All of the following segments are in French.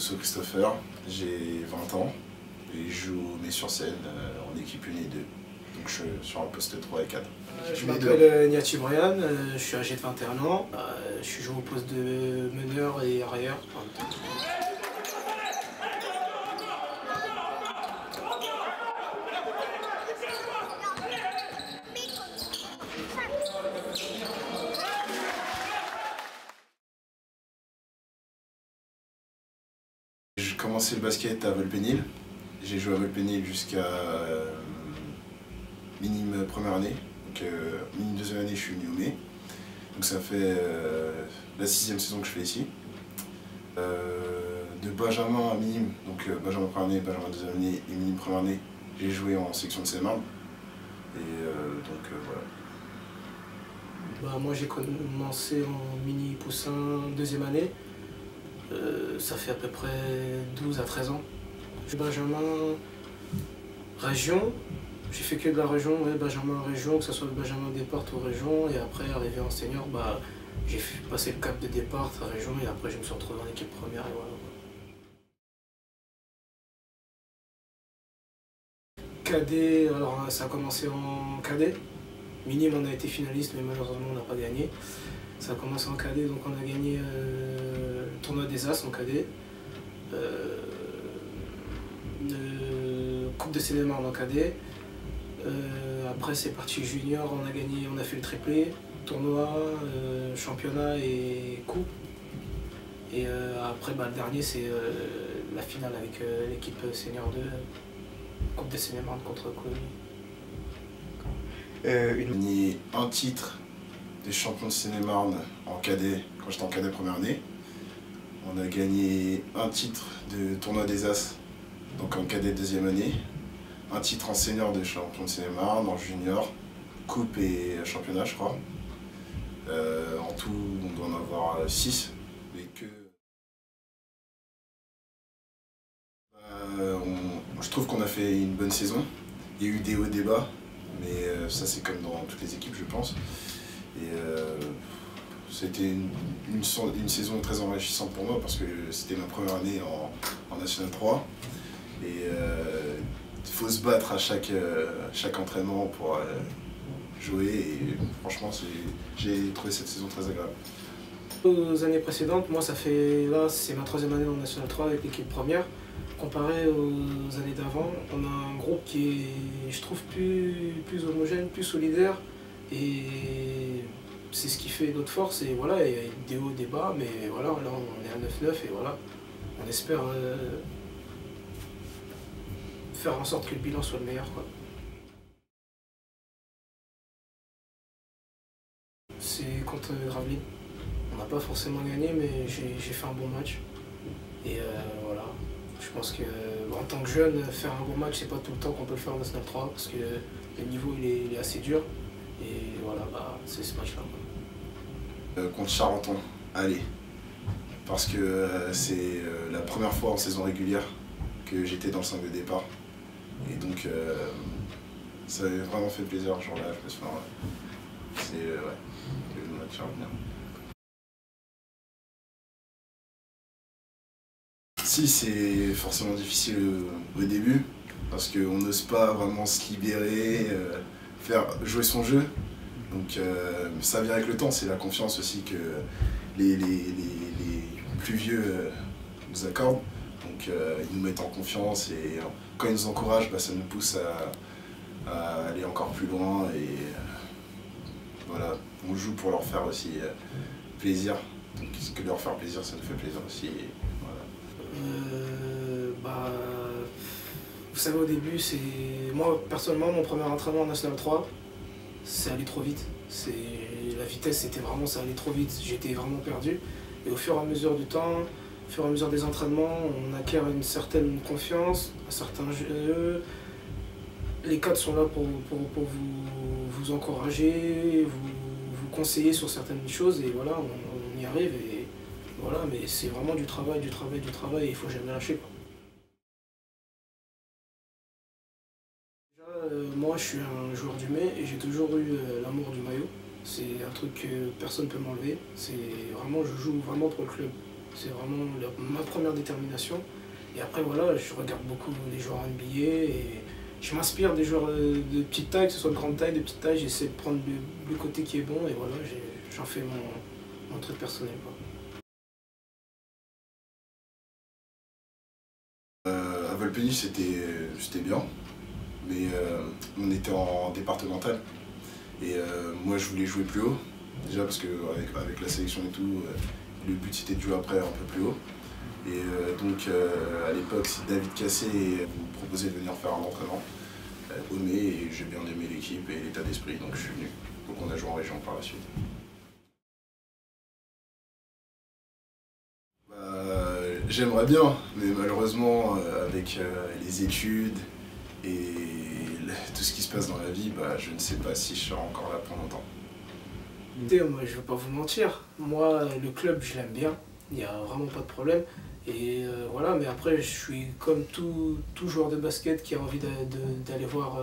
Dosso Christopher, j'ai 20 ans et je joue mais sur scène en équipe 1 et 2. Donc je suis sur un poste 3 et 4. Je m'appelle Niati Brian, je suis âgé de 21 ans, je suis joué au poste de meneur et arrière. J'ai commencé le basket à Volpénil. J'ai joué à Volpénil jusqu'à minime première année. Donc minime deuxième année, je suis venu au mai. Donc ça fait la 6e saison que je fais ici. De Benjamin à minime, donc Benjamin première année, Benjamin deuxième année et minime première année, j'ai joué en section de Seine-et-Marne. Et voilà. Moi j'ai commencé en mini poussin deuxième année. Ça fait à peu près 12 à 13 ans. Je suis Benjamin région, j'ai fait que de la région, ouais, Benjamin région, que ce soit le Benjamin départ ou région, et après arrivé en senior, j'ai passé le cap de départ à région et après je me suis retrouvé en équipe première et voilà. Cadet, alors ça a commencé en cadet. Minime on a été finaliste mais malheureusement on n'a pas gagné. Ça a commencé en cadet, donc on a gagné le tournoi des As en cadet. Coupe de Seine-et-Marne en cadet. Après c'est parti junior, on a gagné, on a fait le triplé, tournoi, championnat et coupe. Et après le dernier c'est la finale avec l'équipe senior 2, Coupe de Seine-et-Marne contre Colonie. On a gagné un titre de champion de Seine-et-Marne en cadet quand j'étais en cadet première année. On a gagné un titre de tournoi des As, donc en cadet deuxième année. Un titre en senior de champion de Seine-et-Marne, en junior, coupe et championnat je crois. En tout on doit en avoir 6. Mais que... je trouve qu'on a fait une bonne saison. Il y a eu des hauts et des bas, mais ça c'est comme dans toutes les équipes je pense. Et c'était une saison très enrichissante pour moi parce que c'était ma première année en National 3. Et il faut se battre à chaque entraînement pour jouer. Et franchement, j'ai trouvé cette saison très agréable. Aux années précédentes, moi ça fait là c'est ma 3e année en National 3 avec l'équipe première. Comparé aux années d'avant, on a un groupe qui est, je trouve, plus homogène, plus solidaire. Et c'est ce qui fait notre force. Et voilà, il y a des hauts, des bas, mais voilà, là on est à 9-9 et voilà, on espère faire en sorte que le bilan soit le meilleur, quoi. C'est contre Gravelines. On n'a pas forcément gagné, mais j'ai fait un bon match. Et voilà, je pense que en tant que jeune, faire un bon match, c'est pas tout le temps qu'on peut le faire en National 3 parce que le niveau il est assez dur. Et voilà, c'est ce match-là. Contre Charenton, allez. Parce que c'est la première fois en saison régulière que j'étais dans le 5 de départ. Et donc ça avait vraiment fait plaisir ce jour-là. Je me suis dit, c'est le match à revenir. Si, c'est forcément difficile au début, parce qu'on n'ose pas vraiment se libérer, faire jouer son jeu. Donc ça vient avec le temps, c'est la confiance aussi que les plus vieux nous accordent. Donc ils nous mettent en confiance et quand ils nous encouragent, ça nous pousse à aller encore plus loin. Et voilà, on joue pour leur faire aussi plaisir. Donc ce que leur faire plaisir, ça nous fait plaisir aussi. Et voilà. Vous savez, au début, moi personnellement, mon premier entraînement en National 3, c'est allé trop vite. La vitesse, ça allait trop vite. J'étais vraiment perdu. Et au fur et à mesure du temps, au fur et à mesure des entraînements, on acquiert une certaine confiance à certains jeux. Les cadres sont là pour vous encourager, vous conseiller sur certaines choses. Et voilà, on y arrive. Et voilà, mais c'est vraiment du travail, et il faut jamais lâcher, quoi. Moi, je suis un joueur du mai et j'ai toujours eu l'amour du maillot. C'est un truc que personne ne peut m'enlever. C'est vraiment, je joue vraiment pour le club. C'est vraiment ma première détermination. Et après, voilà, je regarde beaucoup les joueurs NBA et je m'inspire des joueurs de petite taille, que ce soit de grande taille, de petite taille. J'essaie de prendre le côté qui est bon et voilà, j'en fais mon truc personnel, quoi. À Volpeni, c'était bien, mais on était en départemental et moi je voulais jouer plus haut, déjà parce que avec la sélection et tout, le but c'était de jouer après un peu plus haut. Et donc à l'époque, si David Cassé vous proposait de venir faire un entraînement au mai, et j'ai bien aimé l'équipe et l'état d'esprit, donc je suis venu. Donc on a joué en région par la suite. J'aimerais bien, mais malheureusement, avec les études et tout ce qui se passe dans la vie, je ne sais pas si je serai encore là pour longtemps. Écoutez, moi, je ne vais pas vous mentir. Moi, le club, je l'aime bien. Il n'y a vraiment pas de problème. Et voilà, mais après, je suis comme tout joueur de basket qui a envie d'aller voir,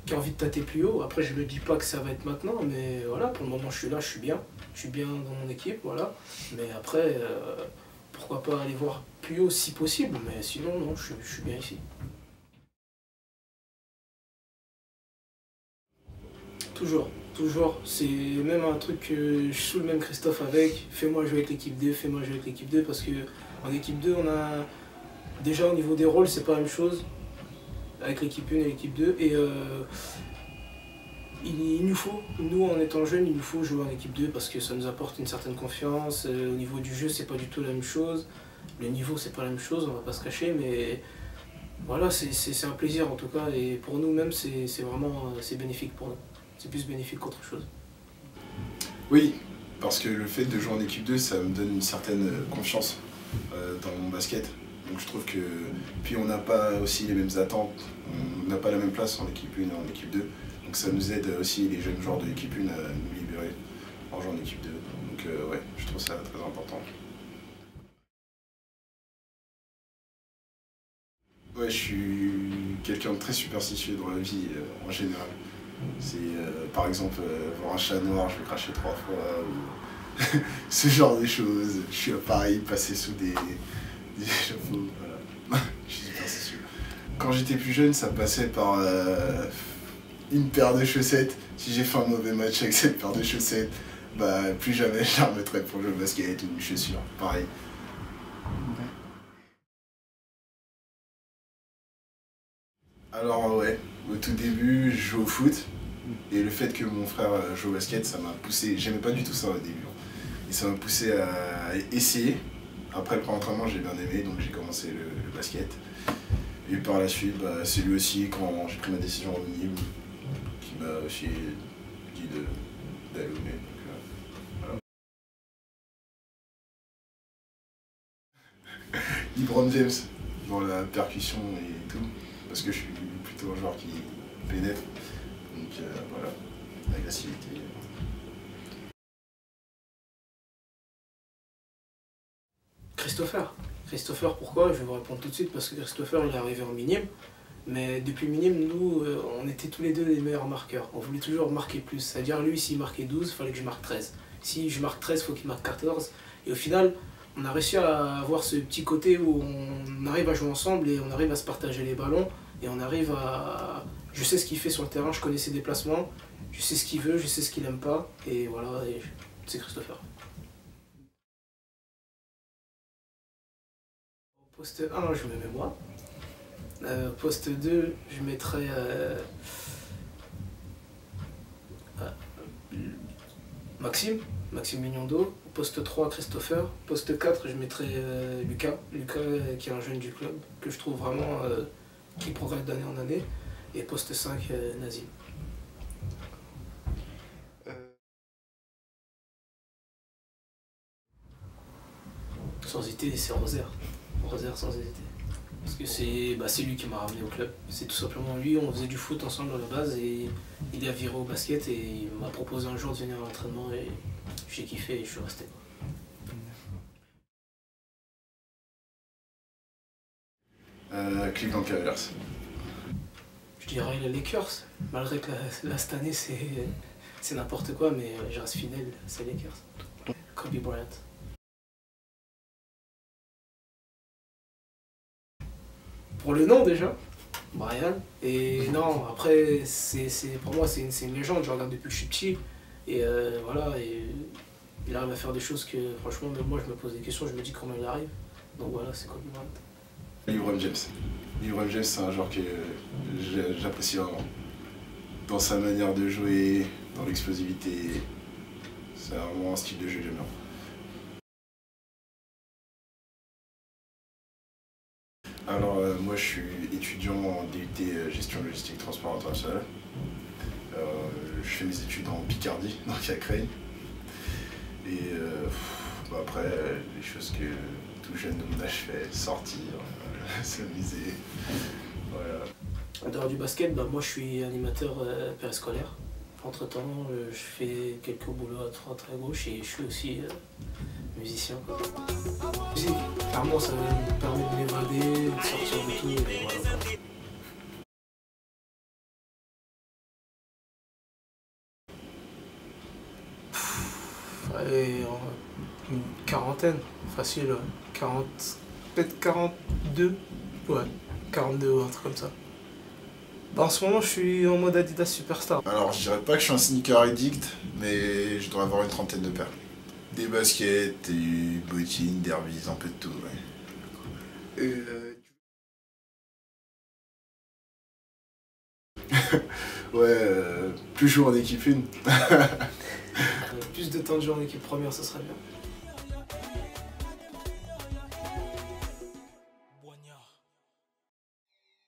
qui a envie de tâter plus haut. Après, je ne me dis pas que ça va être maintenant, mais voilà, pour le moment, je suis là, je suis bien. Je suis bien dans mon équipe, voilà. Mais après, pourquoi pas aller voir plus haut si possible, mais sinon, non, je suis bien ici. Toujours, toujours. C'est même un truc que je saoule même Christophe avec. Fais-moi jouer avec l'équipe 2, fais-moi jouer avec l'équipe 2, parce que en équipe 2, on a déjà au niveau des rôles, c'est pas la même chose avec l'équipe 1 et l'équipe 2. Et il nous faut, nous en étant jeunes, il nous faut jouer en équipe 2 parce que ça nous apporte une certaine confiance. Au niveau du jeu, c'est pas du tout la même chose. Le niveau, c'est pas la même chose, on va pas se cacher, mais voilà, c'est un plaisir en tout cas. Et pour nous-mêmes, c'est vraiment bénéfique pour nous. C'est plus bénéfique qu'autre chose. Oui, parce que le fait de jouer en équipe 2, ça me donne une certaine confiance dans mon basket. Donc je trouve que, puis on n'a pas aussi les mêmes attentes, on n'a pas la même place en équipe 1 et en équipe 2. Donc ça nous aide aussi, les jeunes joueurs de l'équipe 1, à nous libérer en jouant en équipe 2. Donc ouais, je trouve ça très important. Ouais, je suis quelqu'un de très superstitieux dans la vie en général. C'est par exemple voir un chat noir, je vais cracher 3 fois, ou ce genre de choses. Je suis à Paris, passer sous des chapeaux, voilà. Je suis superstitieux. Quand j'étais plus jeune, ça passait par une paire de chaussettes. Si j'ai fait un mauvais match avec cette paire de chaussettes, plus jamais je la remettrai pour jouer au basket ou une chaussure, pareil. Alors ouais, au tout début, je jouais au foot. Et le fait que mon frère joue au basket, ça m'a poussé. J'aimais pas du tout ça au début. Et ça m'a poussé à essayer. Après le pré-entraînement, j'ai bien aimé, donc j'ai commencé le basket. Et par la suite, c'est lui aussi, quand j'ai pris ma décision en minime, qui m'a aussi dit d'aller au mai. Voilà. LeBron James, dans la percussion et tout, parce que je suis plutôt un joueur qui pénètre. Donc voilà, l'agressivité. Christopher. Christopher, pourquoi? Je vais vous répondre tout de suite parce que Christopher, il est arrivé en minime. Mais depuis minime, nous, on était tous les deux les meilleurs marqueurs. On voulait toujours marquer plus. C'est-à-dire, lui, s'il marquait 12, il fallait que je marque 13. Si je marque 13, il faut qu'il marque 14. Et au final, on a réussi à avoir ce petit côté où on arrive à jouer ensemble et on arrive à se partager les ballons. Et on arrive à... Je sais ce qu'il fait sur le terrain, je connais ses déplacements, je sais ce qu'il veut, je sais ce qu'il aime pas. Et voilà, c'est Christopher. Poste 1, je me mets moi. Poste 2, je mettrais Maxime Mignondo. Poste 3, Christopher. Poste 4, je mettrais Lucas, qui est un jeune du club, que je trouve vraiment qui progresse d'année en année. Et poste 5, Nazim. Sans hésiter, c'est Rosaire. Rosaire sans hésiter. Parce que c'est lui qui m'a ramené au club. C'est tout simplement lui, on faisait du foot ensemble à la base et il a viré au basket et il m'a proposé un jour de venir à l'entraînement et j'ai kiffé et je suis resté. Cleveland Cavaliers. Je dirais les Lakers, malgré que là cette année c'est n'importe quoi, mais je reste fidèle, c'est Lakers. Kobe Bryant. pour le nom déjà, Brian. Et non, après, pour moi, c'est une légende. Je regarde depuis que je suis petit. Et voilà, et il arrive à faire des choses que, franchement, même moi, je me pose des questions. Je me dis comment il arrive. Donc voilà, c'est Kobe Bryant. LeBron James. LeBron James, c'est un joueur que j'apprécie vraiment. Dans sa manière de jouer, dans l'explosivité, c'est vraiment un style de jeu que j'aime bien. Alors moi je suis étudiant en DUT gestion logistique transport international. Je fais mes études en Picardie, donc à Creil. Et après les choses que tout jeune de mon âge fait, sortir, s'amuser. Voilà. En dehors du basket, moi je suis animateur périscolaire. Entre temps, je fais quelques boulots à droite à gauche et je suis aussi musicien. Musique, clairement, ça me permet de m'évader, de sortir de tout. Et voilà. Allez, une quarantaine, facile, 40, peut-être 42, ouais, 42 ou un truc comme ça. En ce moment, je suis en mode Adidas Superstar. Alors, je dirais pas que je suis un sneaker addict, mais je dois avoir une trentaine de paires. Des baskets, des bottines, des Herbies, un peu de tout, ouais. Ouais, plus jouer en équipe une. Plus de temps de jeu en équipe première, ça serait bien.